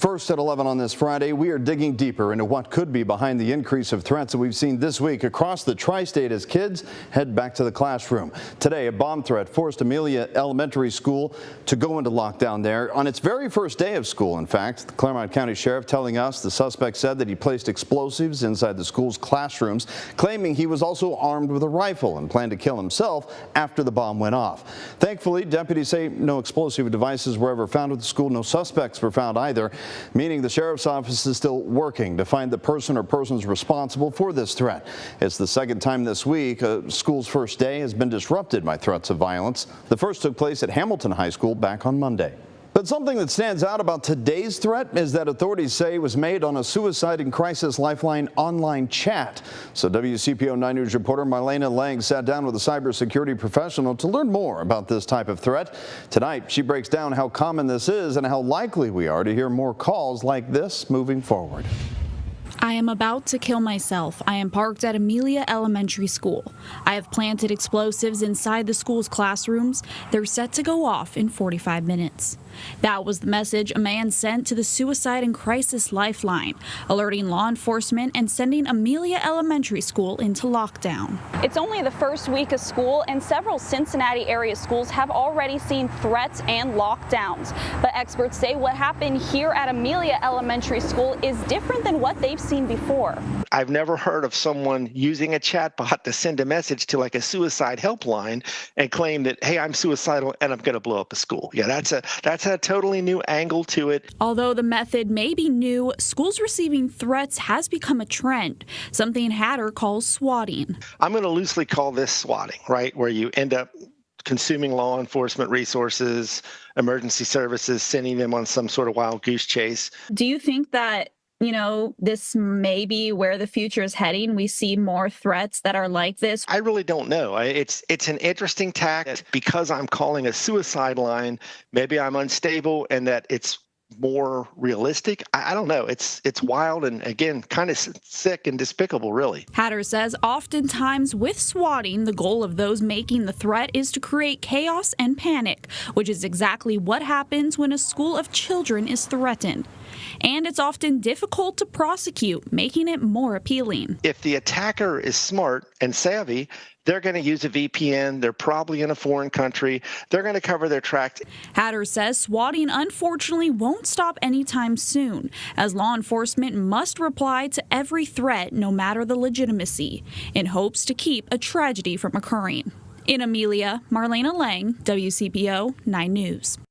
First at 11 on this Friday, we are digging deeper into what could be behind the increase of threats that we've seen this week across the tri-state as kids head back to the classroom. Today, a bomb threat forced Amelia Elementary School to go into lockdown there on its very first day of school. In fact, the Claremont County Sheriff telling us the suspect said that he placed explosives inside the school's classrooms, claiming he was also armed with a rifle and planned to kill himself after the bomb went off. Thankfully, deputies say no explosive devices were ever found at the school. No suspects were found either, meaning the sheriff's office is still working to find the person or persons responsible for this threat. It's the second time this week a school's first day has been disrupted by threats of violence. The first took place at Hamilton High School back on Monday. But something that stands out about today's threat is that authorities say it was made on a suicide and crisis lifeline online chat. So WCPO 9 News reporter Marlena Lang sat down with a cybersecurity professional to learn more about this type of threat. Tonight, she breaks down how common this is and how likely we are to hear more calls like this moving forward. I am about to kill myself. I am parked at Amelia Elementary School. I have planted explosives inside the school's classrooms. They're set to go off in 45 minutes. That was the message a man sent to the Suicide and Crisis Lifeline, alerting law enforcement and sending Amelia Elementary School into lockdown. It's only the first week of school, and several Cincinnati area schools have already seen threats and lockdowns. But experts say what happened here at Amelia Elementary School is different than what they've seen before. I've never heard of someone using a chatbot to send a message to like a suicide helpline and claim that, hey, I'm suicidal and I'm going to blow up a school. Yeah, that's a totally new angle to it. Although the method may be new, schools receiving threats has become a trend, something Hatter calls swatting. I'm going to loosely call this swatting, right, where you end up consuming law enforcement resources, emergency services, sending them on some sort of wild goose chase. Do you think that this may be where the future is heading? We see more threats that are like this. I really don't know. It's an interesting tack because I'm calling a suicide line. Maybe I'm unstable and that it's more realistic. I don't know. It's wild and, again, kind of sick and despicable, really. Hatter says oftentimes with swatting, the goal of those making the threat is to create chaos and panic, which is exactly what happens when a school of children is threatened. And it's often difficult to prosecute, making it more appealing. If the attacker is smart and savvy, they're going to use a VPN. They're probably in a foreign country. They're going to cover their tracks. Hatter says swatting unfortunately won't stop anytime soon, as law enforcement must reply to every threat, no matter the legitimacy, in hopes to keep a tragedy from occurring. In Amelia, Marlena Lang, WCPO 9 News.